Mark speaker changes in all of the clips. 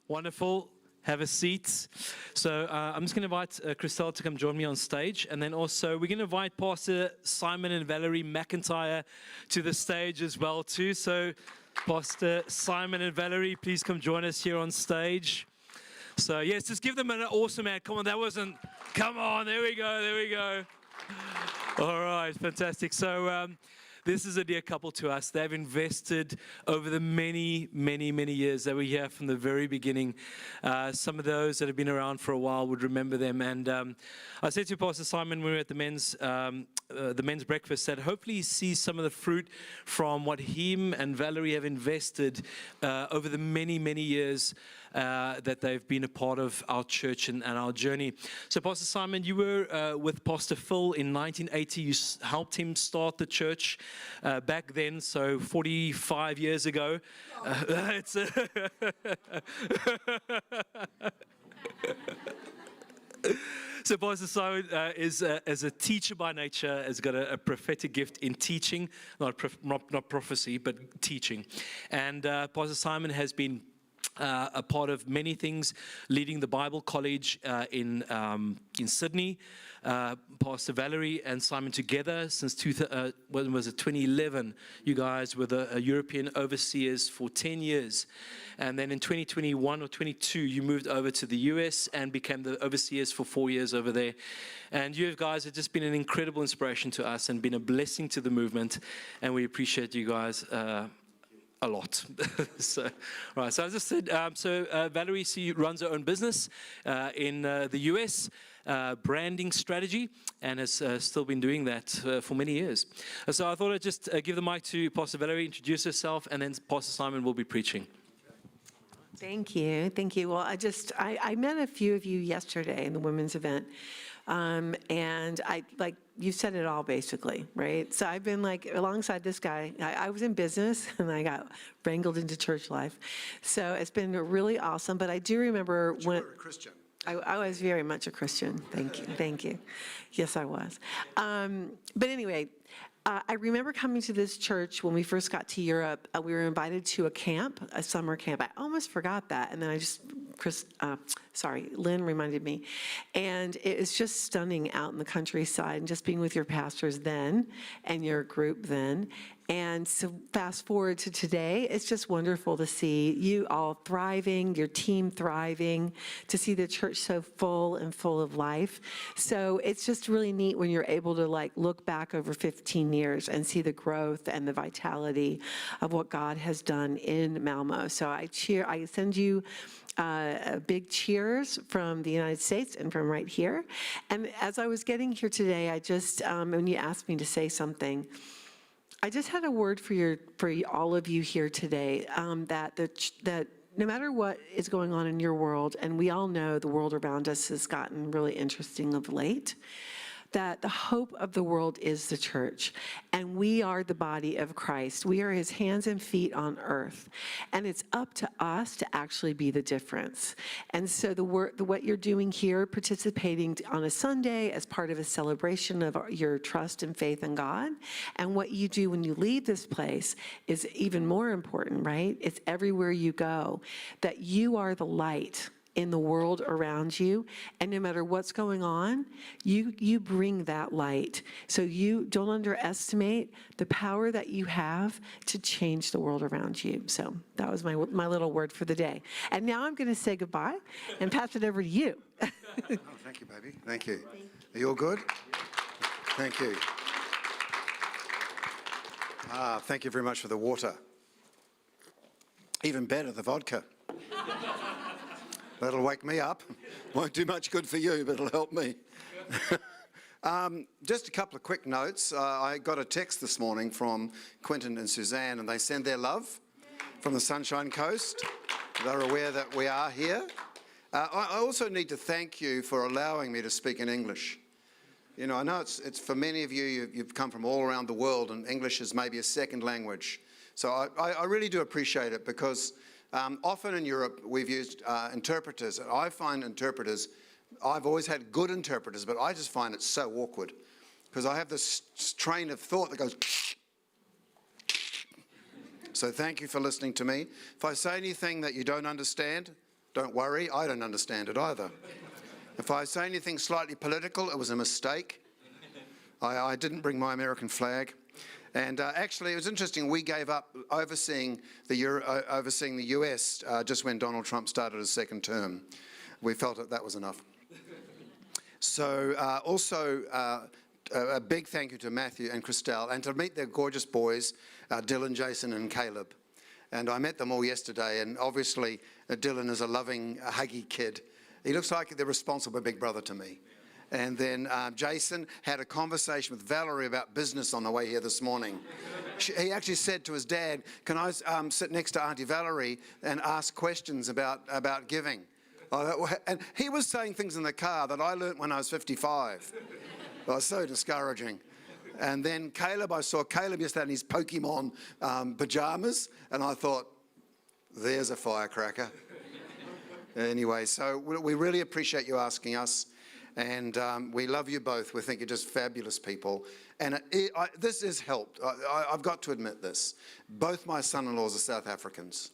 Speaker 1: Wonderful. Have a seat. So I'm just going to invite Christelle to come join me on stage. And then also we're going to invite Pastor Simon and Valerie McIntyre to the stage as well too. So Pastor Simon and Valerie, please come join us here on stage. So yes, just give them an awesome hand. Come on, come on, there we go. All right, fantastic. So this is a dear couple to us. They've invested over the many years that we're here from the very beginning. Some of those that have been around for a while would remember them. And I said to Pastor Simon when we were at the men's breakfast that hopefully he sees some of the fruit from what him and Valerie have invested over the many years that they've been a part of our church and our journey. So Pastor Simon, you were with Pastor Phil in 1980. You helped him start the church back then, so 45 years ago. So Pastor Simon is as a teacher by nature, has got a prophetic gift in teaching, not prophecy, but teaching. And Pastor Simon has been a part of many things, leading the Bible College in Sydney. Pastor Valerie and Simon together since 2011. You guys were the European overseers for 10 years. And then in 2021 or 22, you moved over to the US and became the overseers for 4 years over there. And you guys have just been an incredible inspiration to us and been a blessing to the movement. And we appreciate you guys a lot. So, right. So as I said, Valerie runs her own business in the US, branding strategy, and has still been doing that for many years. So I thought I'd just give the mic to Pastor Valerie, introduce herself, and then Pastor Simon will be preaching.
Speaker 2: Thank you. Well, I met a few of you yesterday in the women's event. And you said it all basically, right? So I've been alongside this guy. I was in business and I got wrangled into church life. So it's been really awesome. But I do remember when
Speaker 3: you were a Christian.
Speaker 2: I was very much a Christian. Thank you. Yes, I was. But anyway, I remember coming to this church when we first got to Europe. We were invited to a summer camp. I almost forgot that, and then Lynn reminded me. And it was just stunning out in the countryside and just being with your pastors then and your group then. And so fast forward to today, it's just wonderful to see you all thriving, your team thriving, to see the church so full of life. So it's just really neat when you're able to look back over 15 years and see the growth and the vitality of what God has done in Malmo. So I send you big cheers from the United States and from right here. And as I was getting here today, I just, when you asked me to say something, I just had a word for all of you here today, that no matter what is going on in your world, and we all know the world around us has gotten really interesting of late, that the hope of the world is the church, and we are the body of Christ. We are his hands and feet on earth, and it's up to us to actually be the difference. And so what you're doing here, participating on a Sunday as part of a celebration of your trust and faith in God, and what you do when you leave this place is even more important, right? It's everywhere you go, that you are the light in the world around you, and no matter what's going on, you bring that light. So you don't underestimate the power that you have to change the world around you. So that was my little word for the day. And now I'm going to say goodbye and pass it over to you.
Speaker 3: Oh, thank you, baby. Thank you. Are you all good? Thank you. Thank you very much for the water. Even better, the vodka. That'll wake me up. Won't do much good for you, but it'll help me. Just a couple of quick notes. I got a text this morning from Quentin and Suzanne, and they send their love from the Sunshine Coast. They're aware that we are here. I also need to thank you for allowing me to speak in English. You know, I know it's for many of you, you've come from all around the world, and English is maybe a second language. So I really do appreciate it, because often in Europe, we've used interpreters. I find interpreters, I've always had good interpreters, but I just find it so awkward, because I have this train of thought that goes. So thank you for listening to me. If I say anything that you don't understand, Don't worry, I don't understand it either. If I say anything slightly political, it was a mistake. I didn't bring my American flag. And actually, it was interesting, we gave up overseeing the US just when Donald Trump started his second term. We felt that was enough. So also a big thank you to Matthew and Christelle, and to meet their gorgeous boys, Dylan, Jason and Caleb. And I met them all yesterday, and obviously Dylan is a loving, huggy kid. He looks like the responsible big brother to me. And then Jason had a conversation with Valerie about business on the way here this morning. He actually said to his dad, can I sit next to Auntie Valerie and ask questions about giving? And he was saying things in the car that I learnt when I was 55. It was so discouraging. And then Caleb, I saw Caleb yesterday in his Pokemon pajamas, and I thought, there's a firecracker. Anyway, so we really appreciate you asking us. And we love you both. We think you're just fabulous people. And this has helped. I've got to admit this. Both my son-in-laws are South Africans.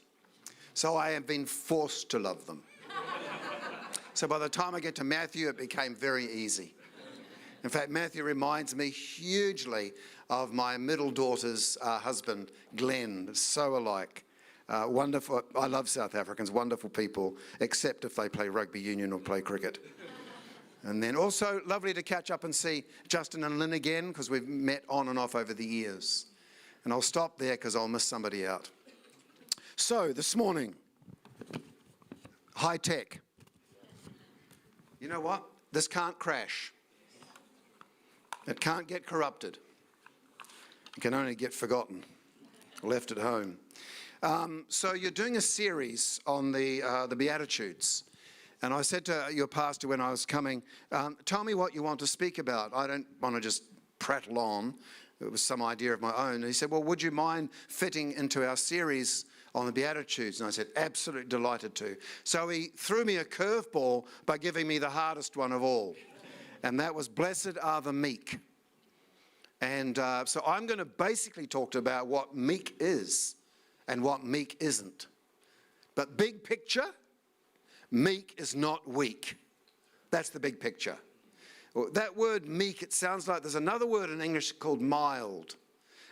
Speaker 3: So I have been forced to love them. So by the time I get to Matthew, it became very easy. In fact, Matthew reminds me hugely of my middle daughter's husband, Glenn. So alike. Wonderful. I love South Africans, wonderful people, except if they play rugby union or play cricket. And then also lovely to catch up and see Justin and Lynn again, because we've met on and off over the years. And I'll stop there because I'll miss somebody out. So this morning, high tech. You know what? This can't crash. It can't get corrupted. It can only get forgotten, left at home. So you're doing a series on the Beatitudes. And I said to your pastor when I was coming, tell me what you want to speak about. I don't want to just prattle on. It was some idea of my own. And he said, well, would you mind fitting into our series on the Beatitudes? And I said, absolutely delighted to. So he threw me a curveball by giving me the hardest one of all. And that was, blessed are the meek. And so I'm going to basically talk about what meek is and what meek isn't. But big picture, meek is not weak. That's the big picture. Well, that word meek, it sounds like there's another word in English called mild.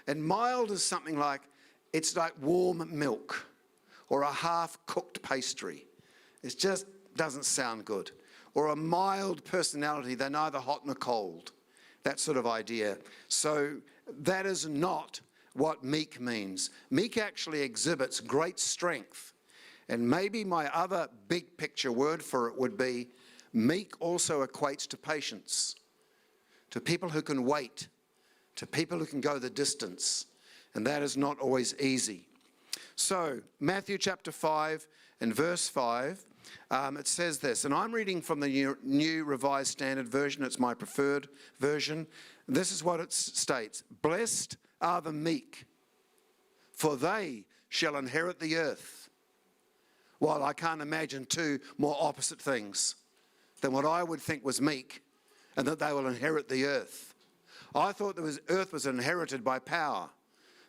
Speaker 3: And mild is something like, it's like warm milk or a half-cooked pastry. It just doesn't sound good. Or a mild personality, they're neither hot nor cold. That sort of idea. So that is not what meek means. Meek actually exhibits great strength. And maybe my other big picture word for it would be, meek also equates to patience, to people who can wait, to people who can go the distance. And that is not always easy. So Matthew chapter 5 and verse 5, it says this, and I'm reading from the New Revised Standard Version. It's my preferred version. This is what it states. Blessed are the meek, for they shall inherit the earth. Well, I can't imagine two more opposite things than what I would think was meek, and that they will inherit the earth. I thought the earth was inherited by power.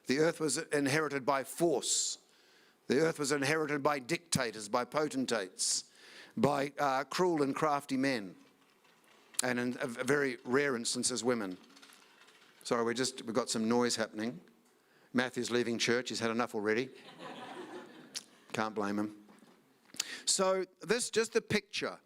Speaker 3: The earth was inherited by force. The earth was inherited by dictators, by potentates, by cruel and crafty men, and in a very rare instances, women. Sorry, we've got some noise happening. Matthew's leaving church. He's had enough already. Can't blame him. So this, just the picture.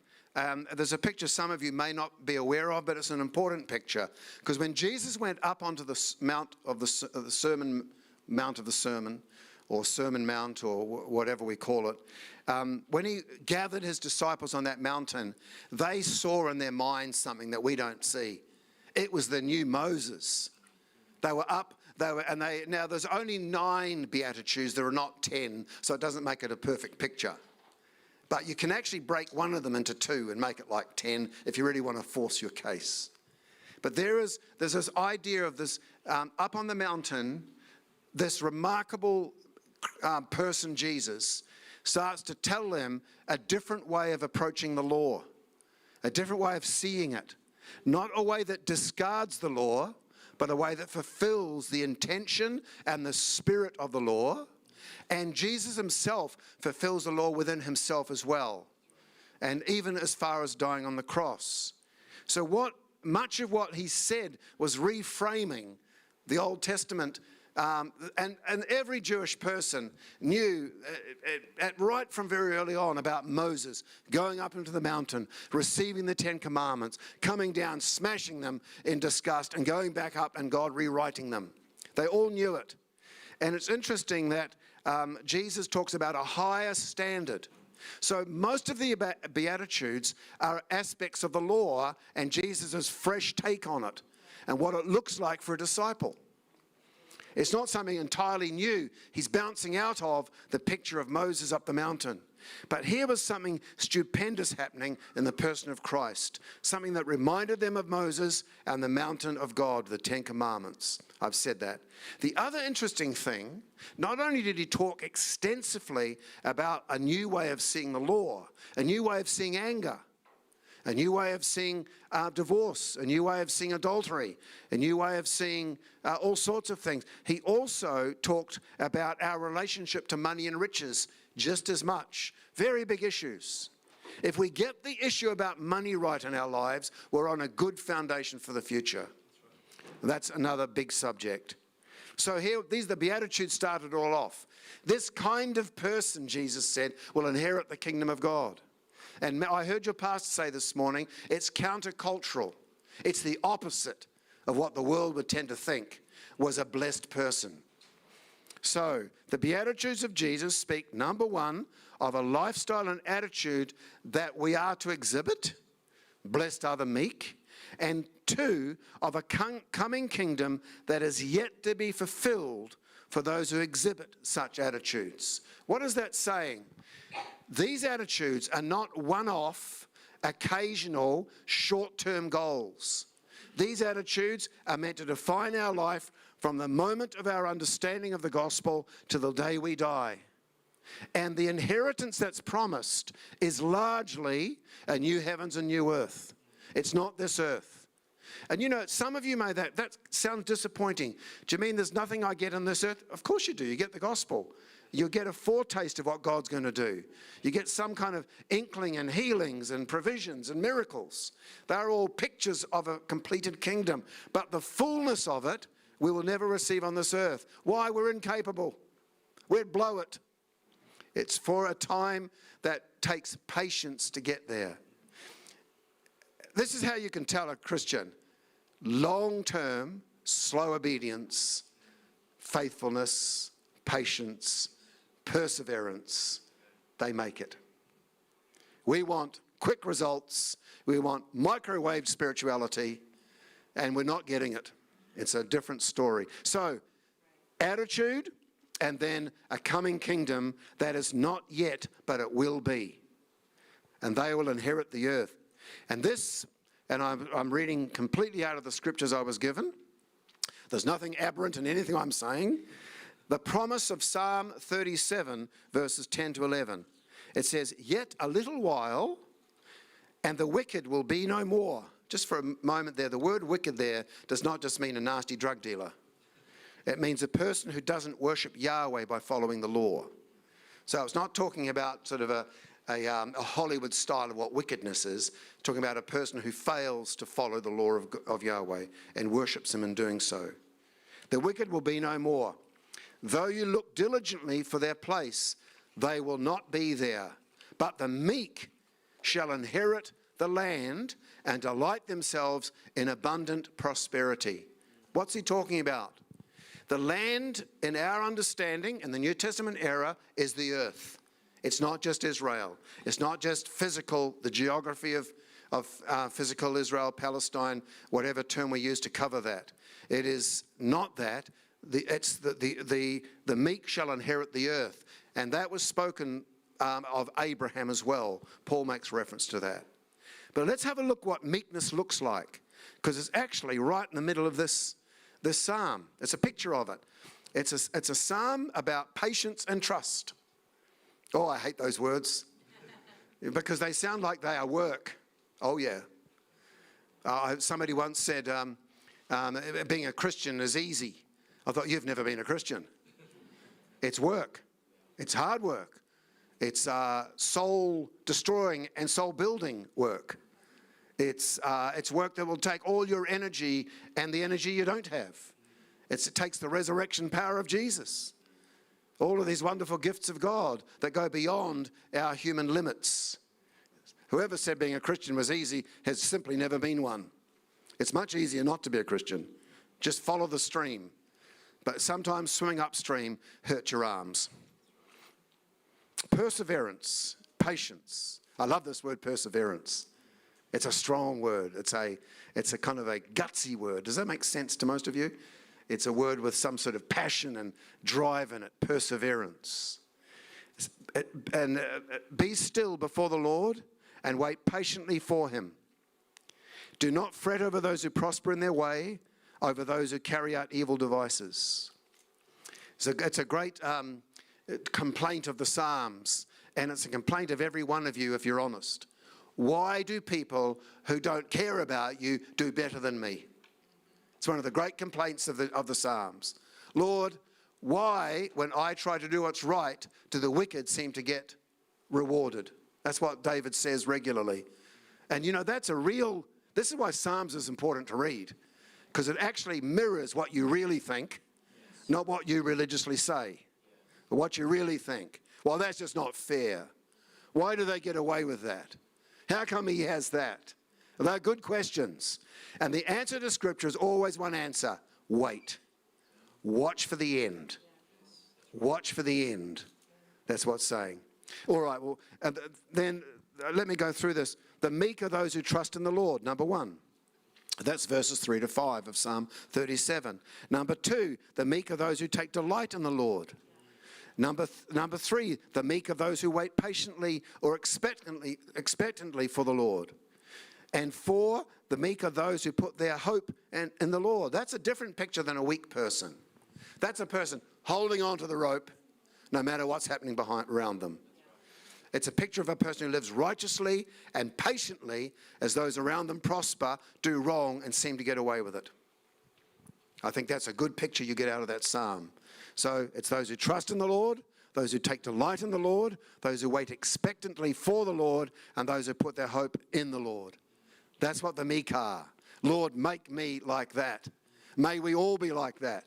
Speaker 3: There's a picture some of you may not be aware of, but it's an important picture. Because when Jesus went up onto the Mount of the Sermon, or Sermon Mount, or whatever we call it, when he gathered his disciples on that mountain, they saw in their minds something that we don't see. It was the new Moses. They were up, now there's only 9 Beatitudes, there are not 10, so it doesn't make it a perfect picture. But you can actually break one of them into 2 and make it like 10 if you really want to force your case. But there's this idea of this, up on the mountain, this remarkable person, Jesus, starts to tell them a different way of approaching the law, a different way of seeing it. Not a way that discards the law, but a way that fulfills the intention and the spirit of the law, And Jesus himself fulfills the law within himself as well. And even as far as dying on the cross. So much of what he said was reframing the Old Testament. And every Jewish person knew right from very early on about Moses going up into the mountain, receiving the 10 Commandments, coming down, smashing them in disgust, and going back up and God rewriting them. They all knew it. And it's interesting that Jesus talks about a higher standard. So most of the Beatitudes are aspects of the law and Jesus' fresh take on it and what it looks like for a disciple. It's not something entirely new. He's bouncing out of the picture of Moses up the mountain. But here was something stupendous happening in the person of Christ, something that reminded them of Moses and the mountain of God, the 10 Commandments. I've said that. The other interesting thing, not only did he talk extensively about a new way of seeing the law, a new way of seeing anger, a new way of seeing divorce, a new way of seeing adultery, a new way of seeing all sorts of things. He also talked about our relationship to money and riches just as much. Very big issues. If we get the issue about money right in our lives, we're on a good foundation for the future. That's another big subject. So here, the Beatitudes started all off. This kind of person, Jesus said, will inherit the kingdom of God. And I heard your pastor say this morning, it's countercultural. It's the opposite of what the world would tend to think was a blessed person. So, the Beatitudes of Jesus speak, number one, of a lifestyle and attitude that we are to exhibit. Blessed are the meek. And two, of a coming kingdom that is yet to be fulfilled for those who exhibit such attitudes. What is that saying? These attitudes are not one-off, occasional, short-term goals. These attitudes are meant to define our life from the moment of our understanding of the gospel to the day we die. And the inheritance that's promised is largely a new heavens and new earth. It's not this earth. And you know, some of you may that sounds disappointing. Do you mean there's nothing I get on this earth? Of course you do. You get the gospel. You get a foretaste of what God's going to do. You get some kind of inkling and healings and provisions and miracles. They're all pictures of a completed kingdom. But the fullness of it, we will never receive on this earth. Why? We're incapable. We'd blow it. It's for a time that takes patience to get there. This is how you can tell a Christian. Long-term, slow obedience, faithfulness, patience, perseverance, they make it. We want quick results. We want microwave spirituality, and we're not getting it. It's a different story. So, attitude, and then a coming kingdom that is not yet, but it will be. And they will inherit the earth. And this, and I'm reading completely out of the scriptures I was given. There's nothing aberrant in anything I'm saying. The promise of Psalm 37, verses 10 to 11. It says, "Yet a little while, and the wicked will be no more." Just for a moment there, the word wicked there does not just mean a nasty drug dealer. It means a person who doesn't worship Yahweh by following the law. So it's not talking about sort of a Hollywood style of what wickedness is. It's talking about a person who fails to follow the law of Yahweh and worships him in doing so. The wicked will be no more. Though you look diligently for their place, they will not be there. But the meek shall inherit the land and delight themselves in abundant prosperity. What's he talking about? The land, in our understanding, in the New Testament era, is the earth. It's not just Israel. It's not just physical, the geography of physical Israel, Palestine, whatever term we use to cover that. It is not that. The meek shall inherit the earth. And that was spoken of Abraham as well. Paul makes reference to that. But let's have a look what meekness looks like, because it's actually right in the middle of this psalm. It's a picture of it. It's a psalm about patience and trust. Oh, I hate those words because they sound like they are work. Oh, yeah. Somebody once said being a Christian is easy. I thought, you've never been a Christian. It's work. It's hard work. It's soul-destroying and soul-building work. It's work that will take all your energy and the energy you don't have. It takes the resurrection power of Jesus. All of these wonderful gifts of God that go beyond our human limits. Whoever said being a Christian was easy has simply never been one. It's much easier not to be a Christian. Just follow the stream. But sometimes swimming upstream hurts your arms. Perseverance, patience. I love this word perseverance. It's a strong word. It's a kind of a gutsy word. Does that make sense to most of you? It's a word with some sort of passion and drive in it. Perseverance. And be still before the Lord and wait patiently for him. Do not fret over those who prosper in their way, over those who carry out evil devices. So it's a great complaint of the Psalms, and it's a complaint of every one of you if you're honest. Why do people who don't care about you do better than me? It's one of the great complaints of the Psalms. Lord, why, when I try to do what's right, do the wicked seem to get rewarded? That's what David says regularly. And you know, this is why Psalms is important to read, because it actually mirrors what you really think, not what you religiously say, but what you really think. Well, that's just not fair. Why do they get away with that? How come he has that? They're good questions. And the answer to Scripture is always one answer. Wait. Watch for the end. Watch for the end. That's what's saying. All right, well, then let me go through this. The meek are those who trust in the Lord, number one. That's verses 3 to 5 of Psalm 37. Number 2, the meek are those who take delight in the Lord. Number 3, the meek are those who wait patiently or expectantly for the Lord. And 4, the meek are those who put their hope in the Lord. That's a different picture than a weak person. That's a person holding on to the rope no matter what's happening around them. It's a picture of a person who lives righteously and patiently as those around them prosper, do wrong, and seem to get away with it. I think that's a good picture you get out of that psalm. So it's those who trust in the Lord, those who take delight in the Lord, those who wait expectantly for the Lord, and those who put their hope in the Lord. That's what the meek are. Lord, make me like that. May we all be like that.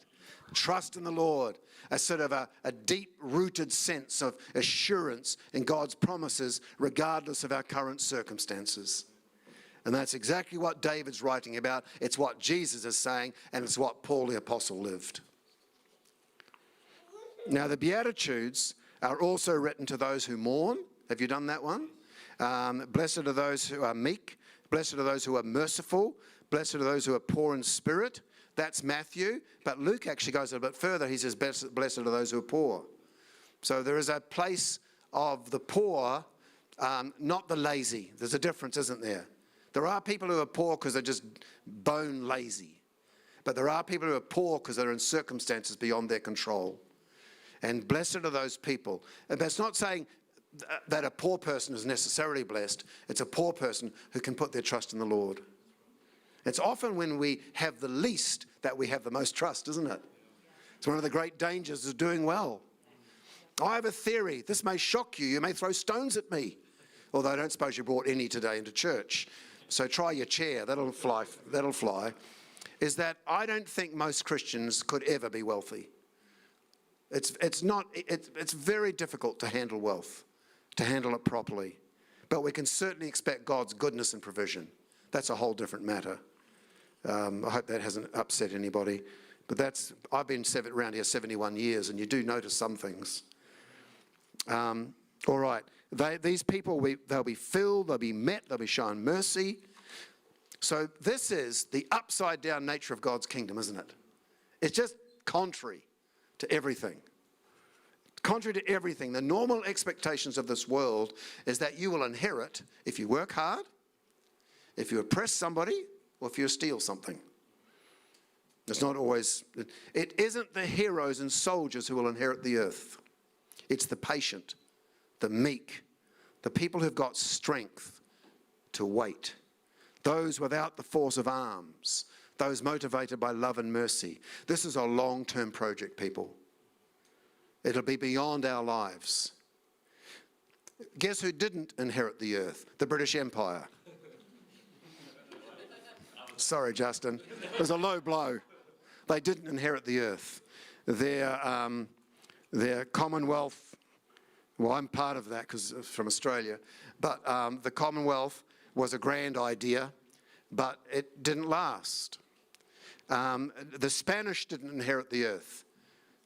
Speaker 3: Trust in the Lord, a sort of a deep-rooted sense of assurance in God's promises, regardless of our current circumstances. And that's exactly what David's writing about. It's what Jesus is saying, and it's what Paul the Apostle lived. Now, the Beatitudes are also written to those who mourn. Have you done that one? Blessed are those who are meek. Blessed are those who are merciful. Blessed are those who are poor in spirit. That's Matthew. But Luke actually goes a bit further. He says, blessed are those who are poor. So there is a place of the poor, not the lazy. There's a difference, isn't there? There are people who are poor because they're just bone lazy. But there are people who are poor because they're in circumstances beyond their control. And blessed are those people. And that's not saying that a poor person is necessarily blessed. It's a poor person who can put their trust in the Lord. It's often when we have the least that we have the most trust, isn't it? It's one of the great dangers of doing well. I have a theory. This may shock you. You may throw stones at me. Although I don't suppose you brought any today into church. So try your chair. That'll fly. Is that I don't think most Christians could ever be wealthy. It's very difficult to handle wealth, to handle it properly. But we can certainly expect God's goodness and provision. That's a whole different matter. I hope that hasn't upset anybody. But I've been around here 71 years, and you do notice some things. All right. These people, they'll be filled, they'll be met, they'll be shown mercy. So this is the upside-down nature of God's kingdom, isn't it? It's just contrary to everything. Contrary to everything. The normal expectations of this world is that you will inherit if you work hard, if you oppress somebody, or if you steal something. It's not always. It isn't the heroes and soldiers who will inherit the earth. It's the patient, the meek, the people who've got strength to wait, those without the force of arms, those motivated by love and mercy. This is a long-term project, people. It'll be beyond our lives. Guess who didn't inherit the earth? The British Empire. Sorry, Justin. It was a low blow. They didn't inherit the earth. Their Commonwealth, well, I'm part of that because from Australia, but the Commonwealth was a grand idea, but it didn't last. The Spanish didn't inherit the earth.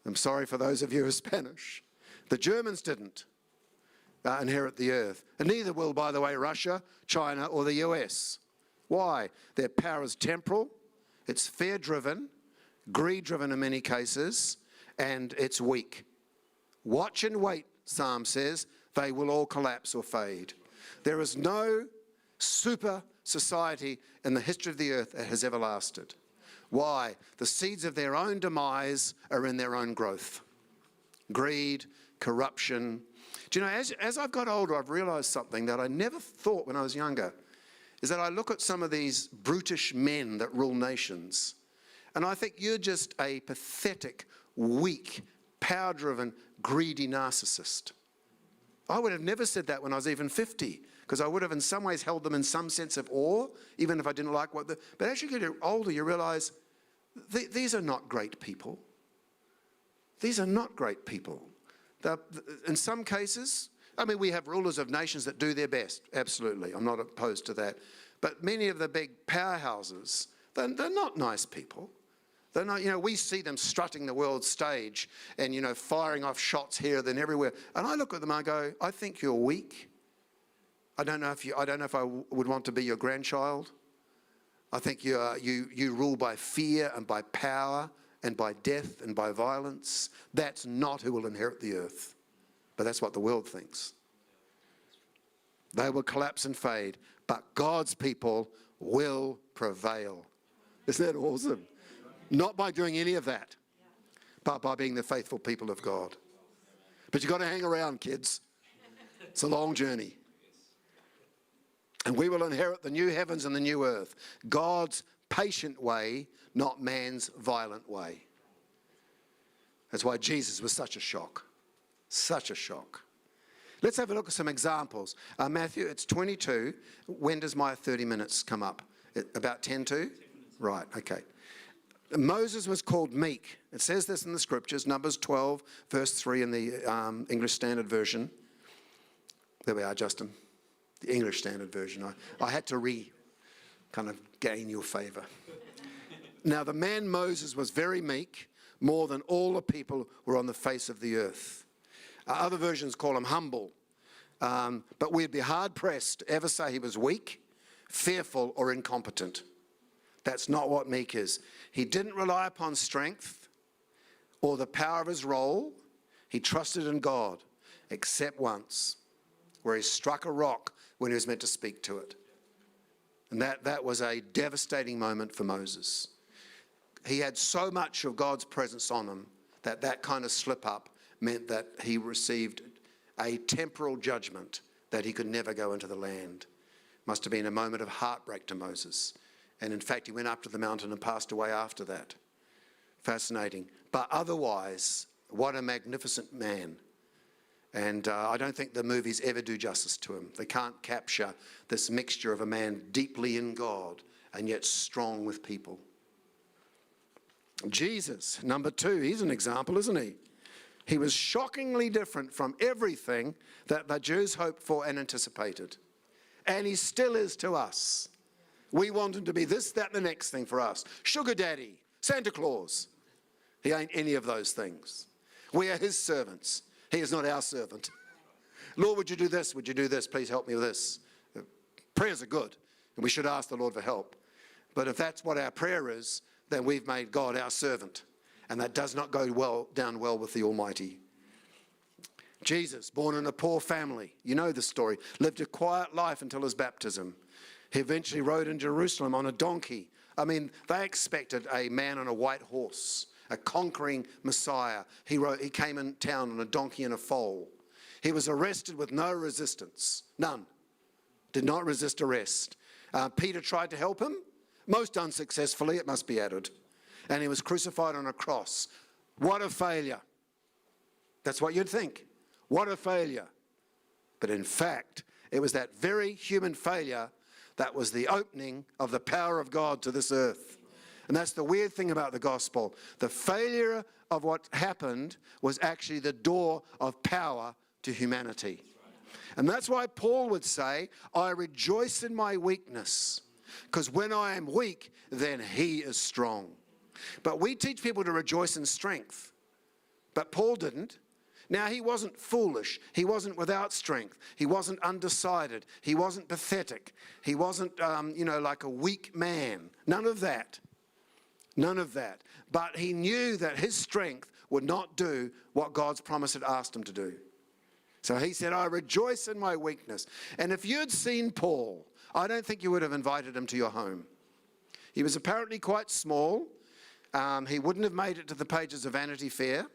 Speaker 3: I'm sorry for those of you who are Spanish. The Germans didn't inherit the earth. And neither will, by the way, Russia, China, or the US. Why? Their power is temporal, it's fear-driven, greed-driven in many cases, and it's weak. Watch and wait, Psalm says, they will all collapse or fade. There is no super society in the history of the earth that has ever lasted. Why? The seeds of their own demise are in their own growth. Greed, corruption. Do you know, as I've got older, I've realized something that I never thought when I was younger, is that I look at some of these brutish men that rule nations, and I think you're just a pathetic, weak, power-driven, greedy narcissist. I would have never said that when I was even 50, because I would have in some ways held them in some sense of awe, even if I didn't like what but as you get older, you realize these are not great people. These are not great people. In some cases, I mean, we have rulers of nations that do their best, absolutely. I'm not opposed to that. But many of the big powerhouses, they're not nice people. They're not, you know, we see them strutting the world stage and, you know, firing off shots here, then everywhere. And I look at them and I go, I think you're weak. I don't know if I would want to be your grandchild. I think you rule by fear and by power and by death and by violence. That's not who will inherit the earth. But that's what the world thinks. They will collapse and fade, but God's people will prevail. Isn't that awesome? Not by doing any of that, but by being the faithful people of God. But you've got to hang around, kids. It's a long journey. And we will inherit the new heavens and the new earth. God's patient way, not man's violent way. That's why Jesus was such a shock. Such a shock. Let's have a look at some examples. Matthew, it's 22. When does my 30 minutes come up? About 10 to? Right, okay. Moses was called meek. It says this in the scriptures, Numbers 12, verse 3 in the English Standard Version. There we are, Justin. The English Standard Version. I had to kind of gain your favor. Now, the man Moses was very meek, more than all the people were on the face of the earth. Other versions call him humble. But we'd be hard-pressed to ever say he was weak, fearful, or incompetent. That's not what meek is. He didn't rely upon strength or the power of his role. He trusted in God, except once, where he struck a rock when he was meant to speak to it. And that was a devastating moment for Moses. He had so much of God's presence on him that kind of slip-up meant that he received a temporal judgment that he could never go into the land. Must have been a moment of heartbreak to Moses. And in fact, he went up to the mountain and passed away after that. Fascinating. But otherwise, what a magnificent man. And I don't think the movies ever do justice to him. They can't capture this mixture of a man deeply in God and yet strong with people. Jesus, number 2, he's an example, isn't he? He was shockingly different from everything that the Jews hoped for and anticipated. And he still is to us. We want him to be this, that, and the next thing for us. Sugar daddy, Santa Claus. He ain't any of those things. We are his servants. He is not our servant. Lord, would you do this? Would you do this? Please help me with this. Prayers are good, and we should ask the Lord for help. But if that's what our prayer is, then we've made God our servant. And that does not go down well with the Almighty. Jesus, born in a poor family, you know the story, lived a quiet life until his baptism. He eventually rode in Jerusalem on a donkey. I mean, they expected a man on a white horse, a conquering Messiah. He came in town on a donkey and a foal. He was arrested with no resistance, none. Did not resist arrest. Peter tried to help him, most unsuccessfully, it must be added. And he was crucified on a cross. What a failure. That's what you'd think. What a failure. But in fact, it was that very human failure that was the opening of the power of God to this earth. And that's the weird thing about the gospel. The failure of what happened was actually the door of power to humanity. And that's why Paul would say, I rejoice in my weakness, because when I am weak, then he is strong. But we teach people to rejoice in strength. But Paul didn't. Now, he wasn't foolish. He wasn't without strength. He wasn't undecided. He wasn't pathetic. He wasn't, like a weak man. None of that. None of that. But he knew that his strength would not do what God's promise had asked him to do. So he said, I rejoice in my weakness. And if you'd seen Paul, I don't think you would have invited him to your home. He was apparently quite small. He wouldn't have made it to the pages of Vanity Fair.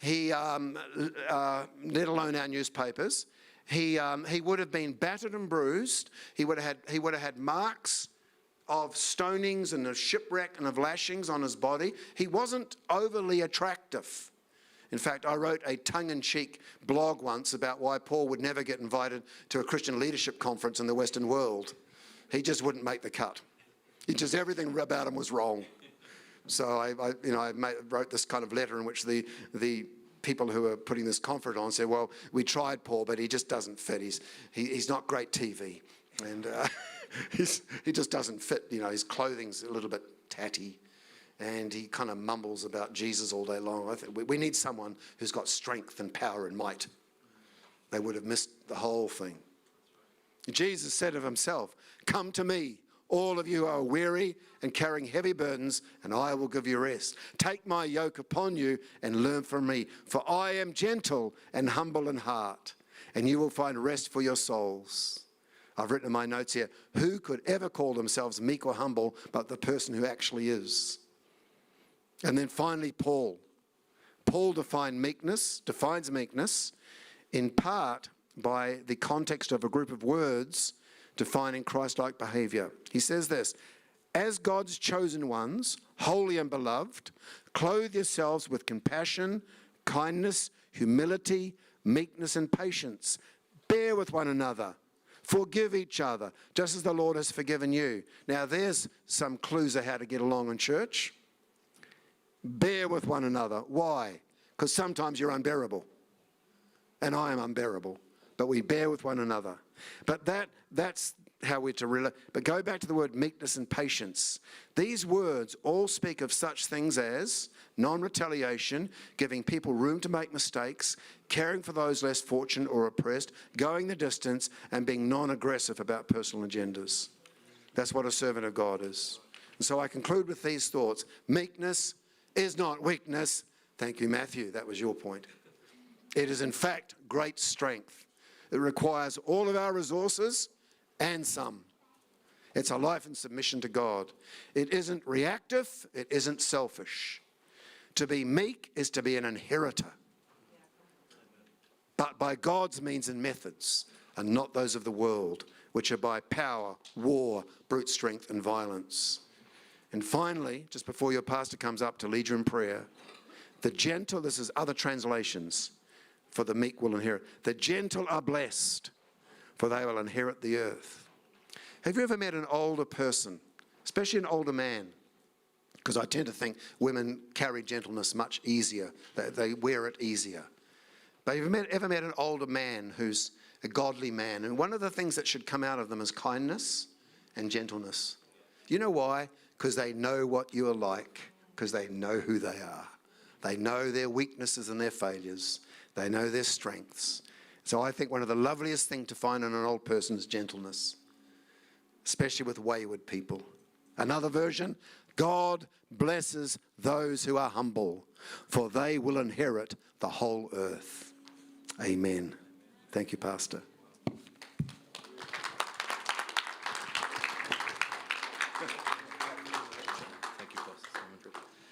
Speaker 3: He, let alone our newspapers. He would have been battered and bruised. He would have had marks of stonings and of shipwreck and of lashings on his body. He wasn't overly attractive. In fact, I wrote a tongue-in-cheek blog once about why Paul would never get invited to a Christian leadership conference in the Western world. He just wouldn't make the cut. Everything about him was wrong. So I wrote this kind of letter in which the people who are putting this conference on said, well, we tried Paul, but he just doesn't fit. He's not great TV. And he just doesn't fit. His clothing's a little bit tatty. And he kind of mumbles about Jesus all day long. I think we need someone who's got strength and power and might. They would have missed the whole thing. Jesus said of himself, come to me, all of you who are weary and carrying heavy burdens, and I will give you rest. Take my yoke upon you and learn from me, for I am gentle and humble in heart, and you will find rest for your souls. I've written in my notes here, who could ever call themselves meek or humble but the person who actually is? And then finally, Paul. Paul defines meekness in part by the context of a group of words defining Christ-like behavior. He says this, as God's chosen ones, holy and beloved, clothe yourselves with compassion, kindness, humility, meekness, and patience. Bear with one another. Forgive each other, just as the Lord has forgiven you. Now, there's some clues of how to get along in church. Bear with one another. Why? Because sometimes you're unbearable. And I am unbearable. But we bear with one another. But that's how we're to relate. But go back to the word meekness and patience. These words all speak of such things as non-retaliation, giving people room to make mistakes, caring for those less fortunate or oppressed, going the distance, and being non-aggressive about personal agendas. That's what a servant of God is. And so I conclude with these thoughts. Meekness is not weakness. Thank you, Matthew. That was your point. It is, in fact, great strength. It requires all of our resources and some. It's a life in submission to God. It isn't reactive. It isn't selfish. To be meek is to be an inheritor, but by God's means and methods, and not those of the world, which are by power, war, brute strength, and violence. And finally, just before your pastor comes up to lead you in prayer, the gentle, this is other translations, for the meek will inherit. The gentle are blessed, for they will inherit the earth. Have you ever met an older person, especially an older man? Because I tend to think women carry gentleness much easier. They wear it easier. But have you ever met an older man who's a godly man? And one of the things that should come out of them is kindness and gentleness. You know why? Because they know what you are like, because they know who they are. They know their weaknesses and their failures. They know their strengths. So I think one of the loveliest things to find in an old person is gentleness, especially with wayward people. Another version, God blesses those who are humble, for they will inherit the whole earth. Amen. Thank you, Pastor.